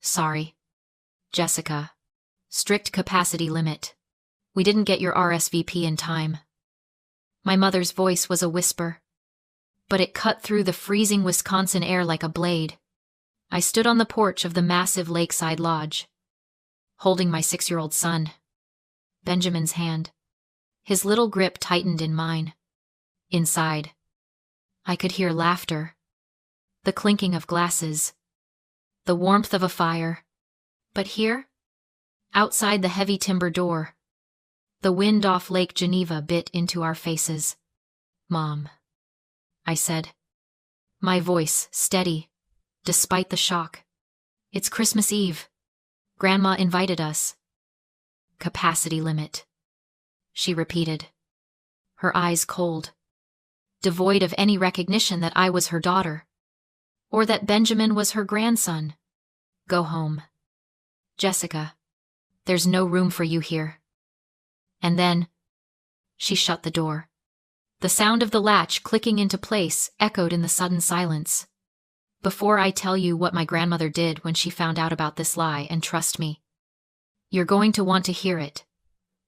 Sorry. Jessica. Strict capacity limit. We didn't get your RSVP in time. My mother's voice was a whisper, but it cut through the freezing Wisconsin air like a blade. I stood on the porch of the massive lakeside lodge, holding my 6-year-old son, Benjamin's hand. His little grip tightened in mine. Inside, I could hear laughter, the clinking of glasses, the warmth of a fire. But here, outside the heavy timber door, the wind off Lake Geneva bit into our faces. "Mom," I said, my voice steady, despite the shock. "It's Christmas Eve. Grandma invited us." "Capacity limit," she repeated, her eyes cold, devoid of any recognition that I was her daughter, or that Benjamin was her grandson. "Go home. Jessica, there's no room for you here." And then, she shut the door. The sound of the latch clicking into place echoed in the sudden silence. Before I tell you what my grandmother did when she found out about this lie, and trust me, you're going to want to hear it,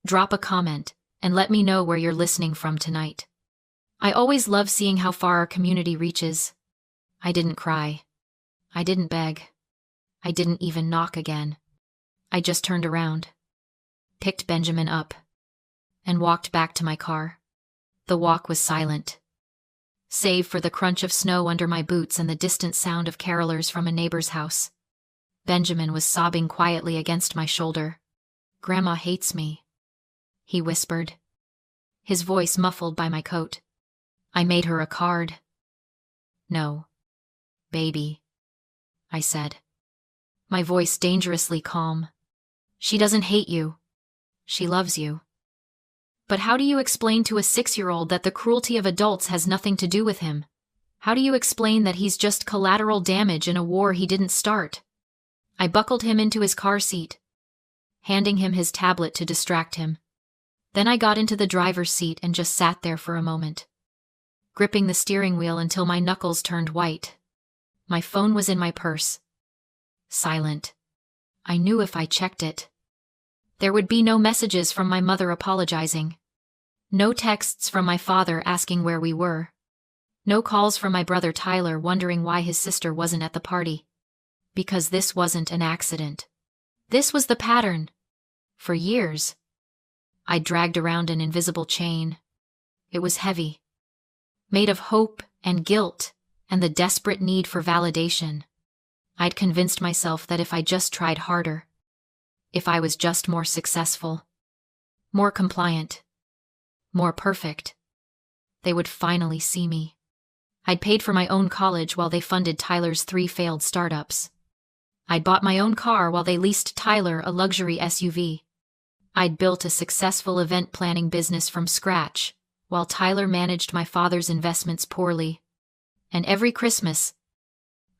drop a comment and let me know where you're listening from tonight. I always love seeing how far our community reaches. I didn't cry. I didn't beg. I didn't even knock again. I just turned around, picked Benjamin up, and walked back to my car. The walk was silent, save for the crunch of snow under my boots and the distant sound of carolers from a neighbor's house. Benjamin was sobbing quietly against my shoulder. "Grandma hates me," he whispered, his voice muffled by my coat. "I made her a card." "No, baby," I said, my voice dangerously calm. "She doesn't hate you. She loves you." But how do you explain to a 6-year-old that the cruelty of adults has nothing to do with him? How do you explain that he's just collateral damage in a war he didn't start? I buckled him into his car seat, handing him his tablet to distract him. Then I got into the driver's seat and just sat there for a moment, gripping the steering wheel until my knuckles turned white. My phone was in my purse. Silent. I knew if I checked it, there would be no messages from my mother apologizing, no texts from my father asking where we were, no calls from my brother Tyler wondering why his sister wasn't at the party. Because this wasn't an accident. This was the pattern. For years, I dragged around an invisible chain. It was heavy, made of hope and guilt and the desperate need for validation. I'd convinced myself that if I just tried harder, if I was just more successful, more compliant, more perfect, they would finally see me. I'd paid for my own college while they funded Tyler's 3 failed startups. I'd bought my own car while they leased Tyler a luxury SUV. I'd built a successful event planning business from scratch, while Tyler managed my father's investments poorly. And every Christmas,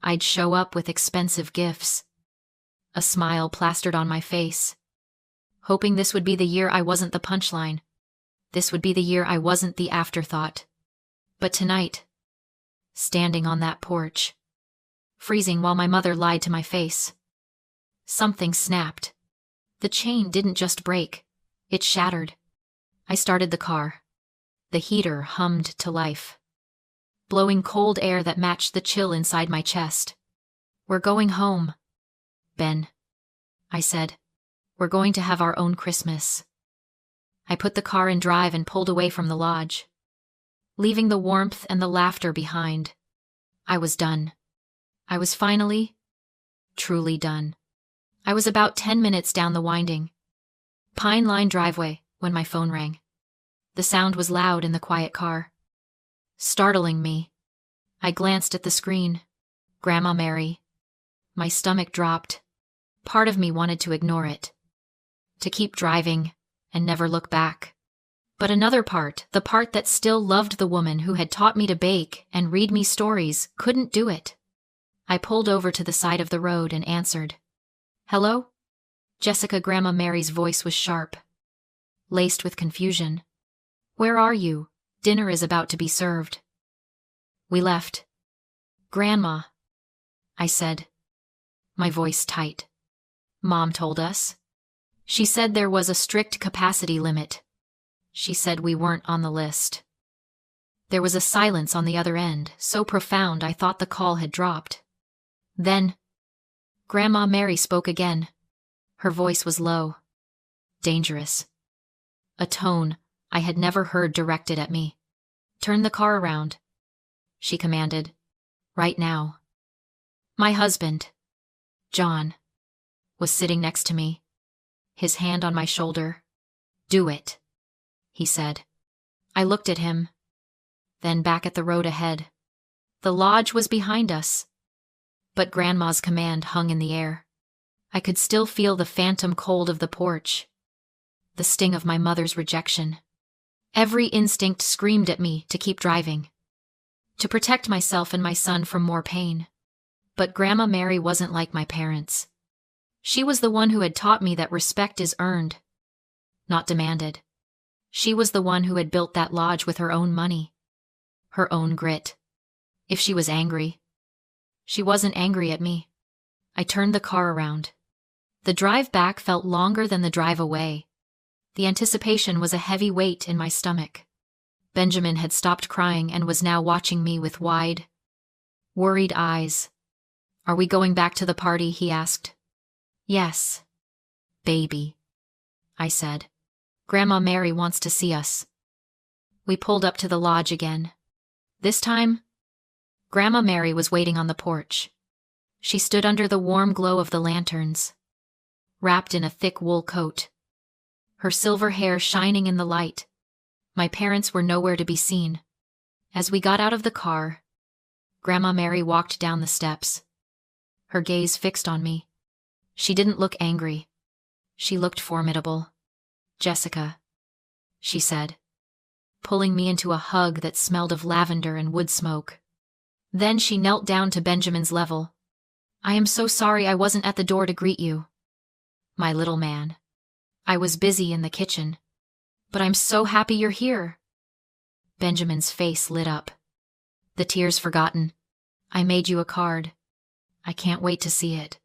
I'd show up with expensive gifts, a smile plastered on my face, hoping this would be the year I wasn't the punchline. This would be the year I wasn't the afterthought. But tonight, standing on that porch, freezing while my mother lied to my face, something snapped. The chain didn't just break, it shattered. I started the car. The heater hummed to life, blowing cold air that matched the chill inside my chest. "We're going home, Ben," I said. "We're going to have our own Christmas." I put the car in drive and pulled away from the lodge, leaving the warmth and the laughter behind. I was done. I was finally, truly done. I was about 10 minutes down the winding, pine line driveway when my phone rang. The sound was loud in the quiet car, startling me. I glanced at the screen. Grandma Mary. My stomach dropped. Part of me wanted to ignore it, to keep driving and never look back. But another part, the part that still loved the woman who had taught me to bake and read me stories, couldn't do it. I pulled over to the side of the road and answered. "Hello?" Jessica. Grandma Mary's voice was sharp, laced with confusion. "Where are you? Dinner is about to be served." "We left." "Grandma," I said, My voice tight. Mom told us. She said there was a strict capacity limit. She said we weren't on the list. There was a silence on the other end, so profound I thought the call had dropped. Then, Grandma Mary spoke again. Her voice was low. Dangerous. A tone I had never heard directed at me. Turn the car around, she commanded. Right now. My husband, John, was sitting next to me, his hand on my shoulder. Do it, he said. I looked at him, then back at the road ahead. The lodge was behind us, but Grandma's command hung in the air. I could still feel the phantom cold of the porch, the sting of my mother's rejection. Every instinct screamed at me to keep driving, to protect myself and my son from more pain. But Grandma Mary wasn't like my parents. She was the one who had taught me that respect is earned, not demanded. She was the one who had built that lodge with her own money, her own grit. If she was angry, she wasn't angry at me. I turned the car around. The drive back felt longer than the drive away. The anticipation was a heavy weight in my stomach. Benjamin had stopped crying and was now watching me with wide, worried eyes. Are we going back to the party? He asked. Yes, baby, I said. Grandma Mary wants to see us. We pulled up to the lodge again. This time, Grandma Mary was waiting on the porch. She stood under the warm glow of the lanterns, wrapped in a thick wool coat, her silver hair shining in the light. My parents were nowhere to be seen. As we got out of the car, Grandma Mary walked down the steps, her gaze fixed on me. She didn't look angry. She looked formidable. Jessica, she said, pulling me into a hug that smelled of lavender and wood smoke. Then she knelt down to Benjamin's level. I am so sorry I wasn't at the door to greet you, my little man. I was busy in the kitchen. But I'm so happy you're here. Benjamin's face lit up. The tears forgotten. I made you a card. I can't wait to see it,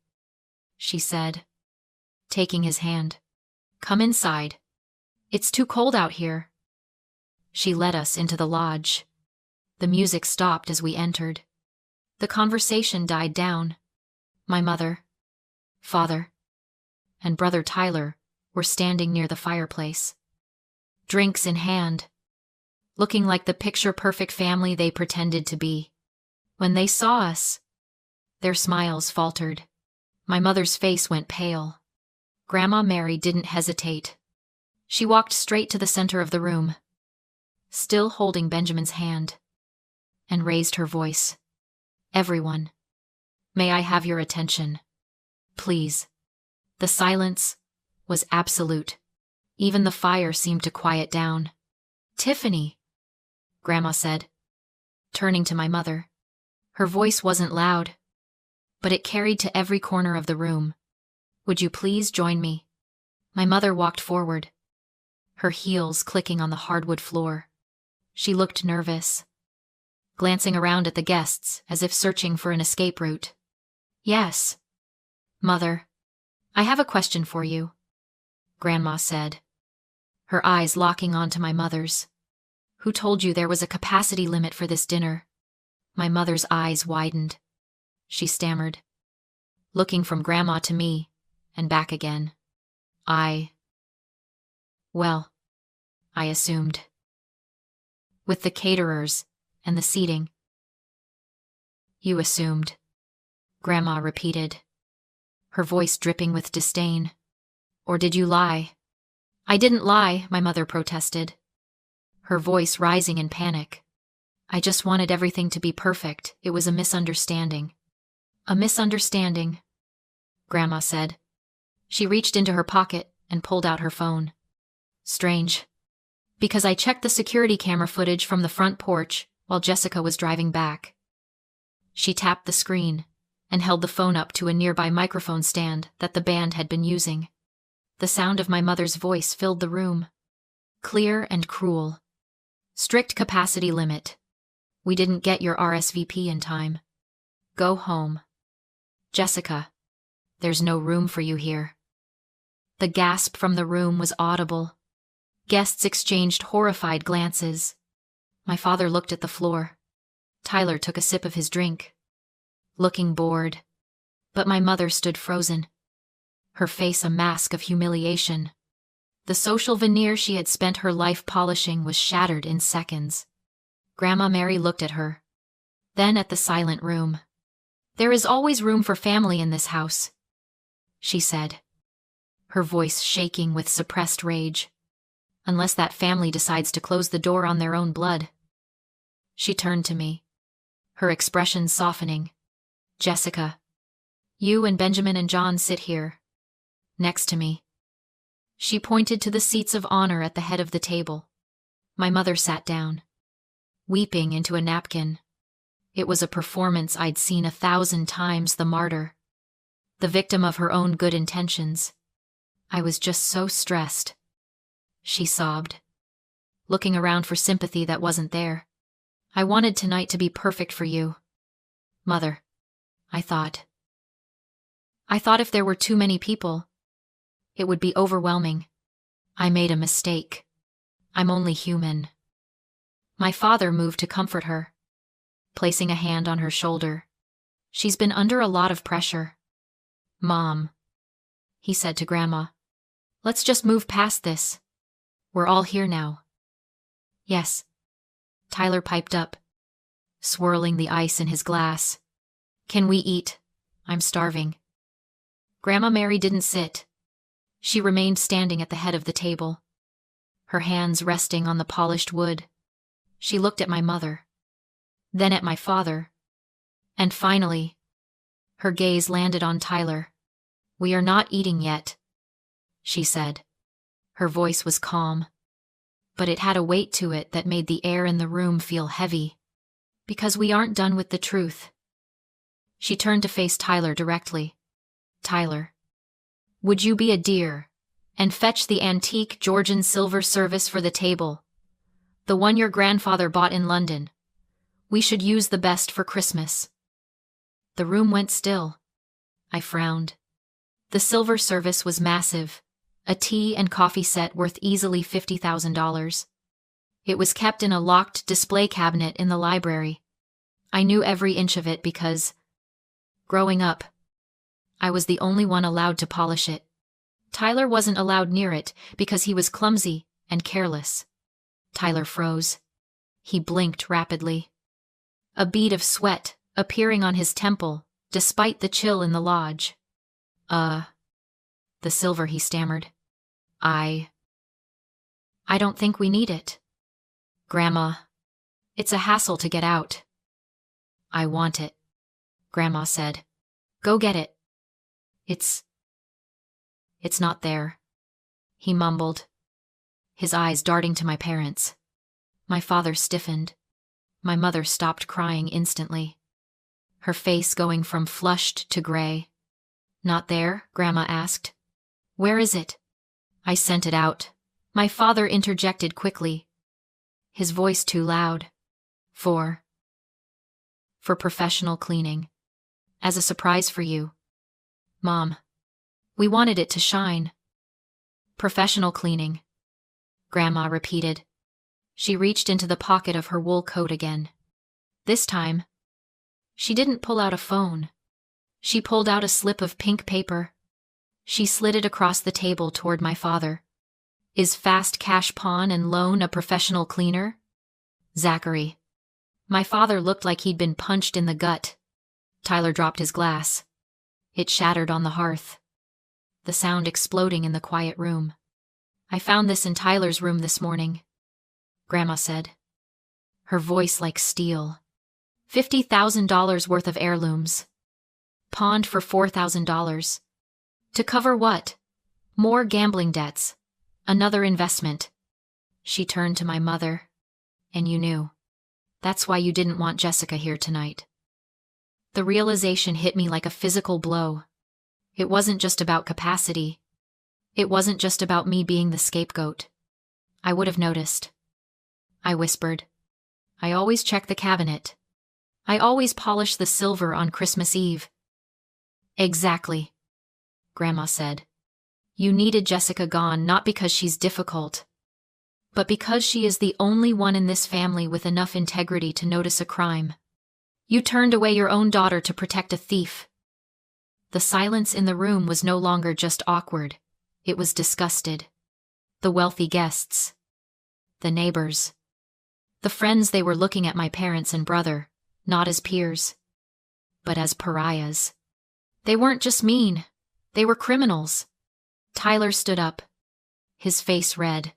she said, taking his hand. Come inside. It's too cold out here. She led us into the lodge. The music stopped as we entered. The conversation died down. My mother, father, and brother Tyler were standing near the fireplace, drinks in hand, looking like the picture-perfect family they pretended to be. When they saw us, their smiles faltered. My mother's face went pale. Grandma Mary didn't hesitate. She walked straight to the center of the room, still holding Benjamin's hand, and raised her voice. Everyone, may I have your attention? Please. The silence was absolute. Even the fire seemed to quiet down. Tiffany, Grandma said, turning to my mother. Her voice wasn't loud, but it carried to every corner of the room. Would you please join me? My mother walked forward, her heels clicking on the hardwood floor. She looked nervous, glancing around at the guests as if searching for an escape route. Yes, Mother, I have a question for you, Grandma said, her eyes locking onto my mother's. Who told you there was a capacity limit for this dinner? My mother's eyes widened. She stammered, looking from Grandma to me and back again. Well, I assumed. With the caterers and the seating. You assumed, Grandma repeated, her voice dripping with disdain. Or did you lie? I didn't lie, my mother protested, her voice rising in panic. I just wanted everything to be perfect. It was a misunderstanding. A misunderstanding, Grandma said. She reached into her pocket and pulled out her phone. Strange, because I checked the security camera footage from the front porch while Jessica was driving back. She tapped the screen and held the phone up to a nearby microphone stand that the band had been using. The sound of my mother's voice filled the room, clear and cruel. Strict capacity limit. We didn't get your RSVP in time. Go home. Jessica, There's no room for you here. The gasp from the room was audible. Guests exchanged horrified glances. My father looked at the floor. Tyler took a sip of his drink, looking bored. But my mother stood frozen, her face a mask of humiliation. The social veneer she had spent her life polishing was shattered in seconds. Grandma Mary looked at her, then at the silent room. "There is always room for family in this house," she said, her voice shaking with suppressed rage. "Unless that family decides to close the door on their own blood." She turned to me, her expression softening. "Jessica, you and Benjamin and John sit here, next to me." She pointed to the seats of honor at the head of the table. My mother sat down, weeping into a napkin. It was a performance I'd seen 1,000 times. The martyr, the victim of her own good intentions. "I was just so stressed," she sobbed, looking around for sympathy that wasn't there. "I wanted tonight to be perfect for you, Mother. I thought if there were too many people, it would be overwhelming. I made a mistake. I'm only human." My father moved to comfort her, placing a hand on her shoulder. "She's been under a lot of pressure, Mom," he said to Grandma. "Let's just move past this. We're all here now." "Yes," Tyler piped up, swirling the ice in his glass. "Can we eat? I'm starving." Grandma Mary didn't sit. She remained standing at the head of the table, her hands resting on the polished wood. She looked at my mother, then at my father, and finally, her gaze landed on Tyler. "We are not eating yet," she said. Her voice was calm, but it had a weight to it that made the air in the room feel heavy. "Because we aren't done with the truth." She turned to face Tyler directly. "Tyler, would you be a dear and fetch the antique Georgian silver service for the table? The one your grandfather bought in London. We should use the best for Christmas." The room went still. I frowned. The silver service was massive, a tea and coffee set worth easily $50,000. It was kept in a locked display cabinet in the library. I knew every inch of it because, growing up, I was the only one allowed to polish it. Tyler wasn't allowed near it because he was clumsy and careless. Tyler froze. He blinked rapidly, a bead of sweat appearing on his temple despite the chill in the lodge. The silver," he stammered. I don't think we need it. Grandma, it's a hassle to get out." "I want it," Grandma said. "Go get it." It's not there," he mumbled, his eyes darting to my parents. My father stiffened. My mother stopped crying instantly, her face going from flushed to gray. "Not there?" Grandma asked. "Where is it?" "I sent it out," my father interjected quickly, his voice too loud. For professional cleaning. As a surprise for you, Mom. We wanted it to shine." "Professional cleaning," Grandma repeated. She reached into the pocket of her wool coat again. This time, she didn't pull out a phone. She pulled out a slip of pink paper. She slid it across the table toward my father. "Is Fast Cash Pawn and Loan a professional cleaner?" "Zachary." My father looked like he'd been punched in the gut. Tyler dropped his glass. It shattered on the hearth, the sound exploding in the quiet room. "I found this in Tyler's room this morning," Grandma said, her voice like steel. $50,000 worth of heirlooms. Pawned for $4,000. To cover what? More gambling debts. Another investment. She turned to my mother. "And you knew. That's why you didn't want Jessica here tonight." The realization hit me like a physical blow. It wasn't just about capacity. It wasn't just about me being the scapegoat. I would have noticed. I whispered. "I always check the cabinet. I always polish the silver on Christmas Eve." "Exactly," Grandma said. You needed Jessica gone not because she's difficult, but because she is the only one in this family with enough integrity to notice a crime. You turned away your own daughter to protect a thief. The silence in the room was no longer just awkward, it was disgusted. The wealthy guests, the neighbors, the friends, they were looking at my parents and brother, not as peers, but as pariahs. They weren't just mean, they were criminals. Tyler stood up, his face red.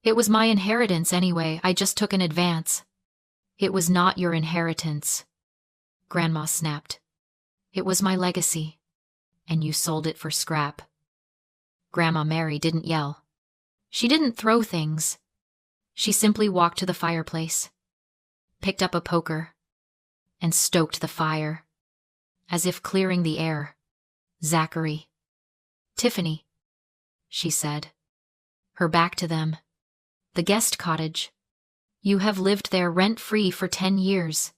It was my inheritance anyway, I just took an advance. It was not your inheritance, Grandma snapped. It was my legacy, and you sold it for scrap. Grandma Mary didn't yell. She didn't throw things. She simply walked to the fireplace, picked up a poker, and stoked the fire, as if clearing the air. Zachary. Tiffany, she said, her back to them. The guest cottage. You have lived there rent-free for 10 years.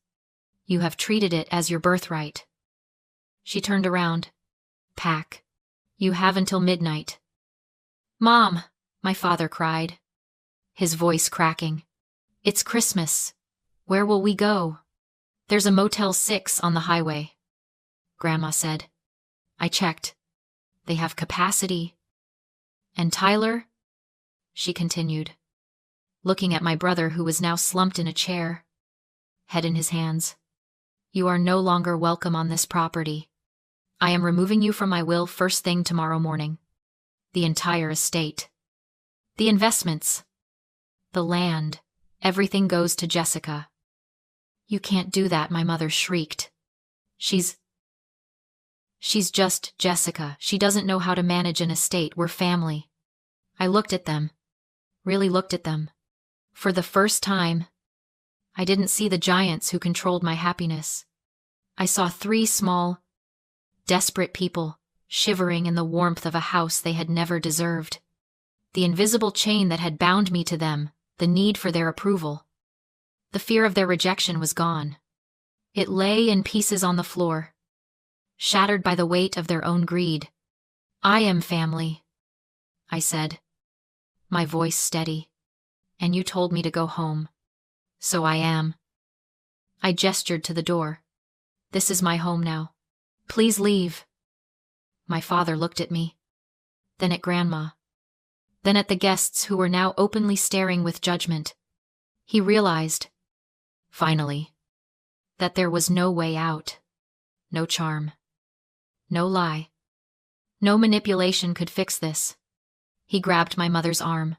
You have treated it as your birthright. She turned around. Pack. You have until midnight. Mom, my father cried, his voice cracking. It's Christmas. Where will we go? There's a Motel 6 on the highway, Grandma said. I checked. They have capacity. And Tyler? She continued, looking at my brother who was now slumped in a chair, head in his hands. You are no longer welcome on this property. I am removing you from my will first thing tomorrow morning. The entire estate. The investments. The land. Everything goes to Jessica. You can't do that, my mother shrieked. She's just Jessica. She doesn't know how to manage an estate. We're family. I looked at them. Really looked at them. For the first time, I didn't see the giants who controlled my happiness. I saw 3 small, desperate people shivering in the warmth of a house they had never deserved. The invisible chain that had bound me to them, the need for their approval. The fear of their rejection was gone. It lay in pieces on the floor, shattered by the weight of their own greed. I am family, I said, my voice steady. And you told me to go home. So I am. I gestured to the door. This is my home now. Please leave. My father looked at me, then at Grandma, then at the guests who were now openly staring with judgment. He realized, finally, that there was no way out, no charm, no lie, no manipulation could fix this. He grabbed my mother's arm.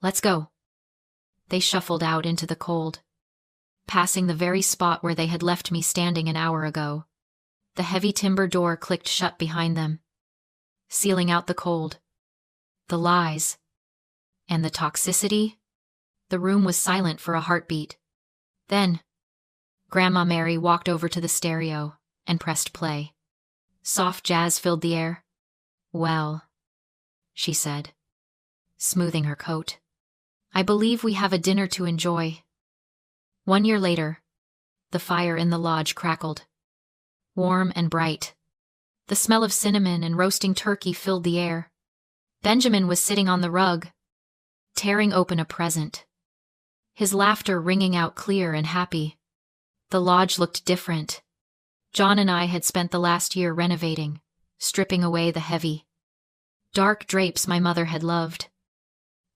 Let's go. They shuffled out into the cold, passing the very spot where they had left me standing an hour ago. The heavy timber door clicked shut behind them, sealing out the cold, the lies, and the toxicity. The room was silent for a heartbeat. Then, Grandma Mary walked over to the stereo and pressed play. Soft jazz filled the air. Well, she said, smoothing her coat, I believe we have a dinner to enjoy. 1 year later, the fire in the lodge crackled, warm and bright. The smell of cinnamon and roasting turkey filled the air. Benjamin was sitting on the rug, tearing open a present, his laughter ringing out clear and happy. The lodge looked different. John and I had spent the last year renovating, stripping away the heavy, dark drapes my mother had loved,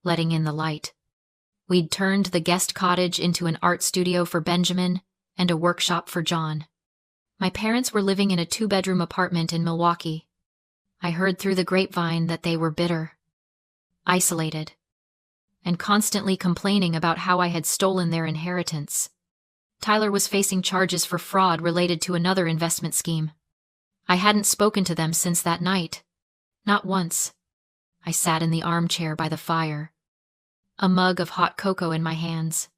letting in the light. We'd turned the guest cottage into an art studio for Benjamin and a workshop for John. My parents were living in a 2-bedroom apartment in Milwaukee. I heard through the grapevine that they were bitter, isolated, and constantly complaining about how I had stolen their inheritance. Tyler was facing charges for fraud related to another investment scheme. I hadn't spoken to them since that night. Not once. I sat in the armchair by the fire, a mug of hot cocoa in my hands.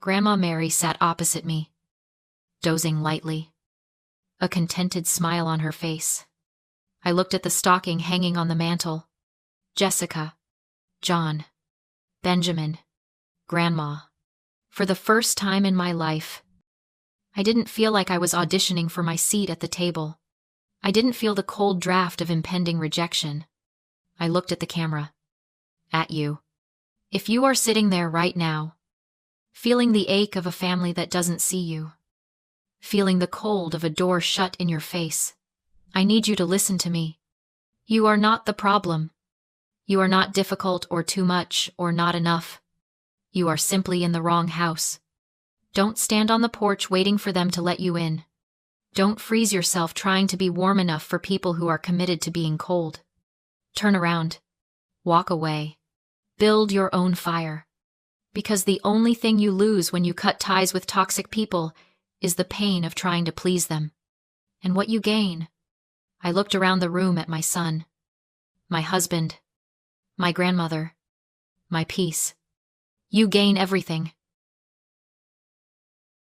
Grandma Mary sat opposite me, dozing lightly, a contented smile on her face. I looked at the stocking hanging on the mantel. Jessica, John, Benjamin, Grandma. For the first time in my life, I didn't feel like I was auditioning for my seat at the table. I didn't feel the cold draft of impending rejection. I looked at the camera. At you. If you are sitting there right now, feeling the ache of a family that doesn't see you, feeling the cold of a door shut in your face, I need you to listen to me. You are not the problem. You are not difficult or too much or not enough. You are simply in the wrong house. Don't stand on the porch waiting for them to let you in. Don't freeze yourself trying to be warm enough for people who are committed to being cold. Turn around. Walk away. Build your own fire. Because the only thing you lose when you cut ties with toxic people is the pain of trying to please them. And what you gain. I looked around the room at my son, my husband, my grandmother, my peace. You gain everything.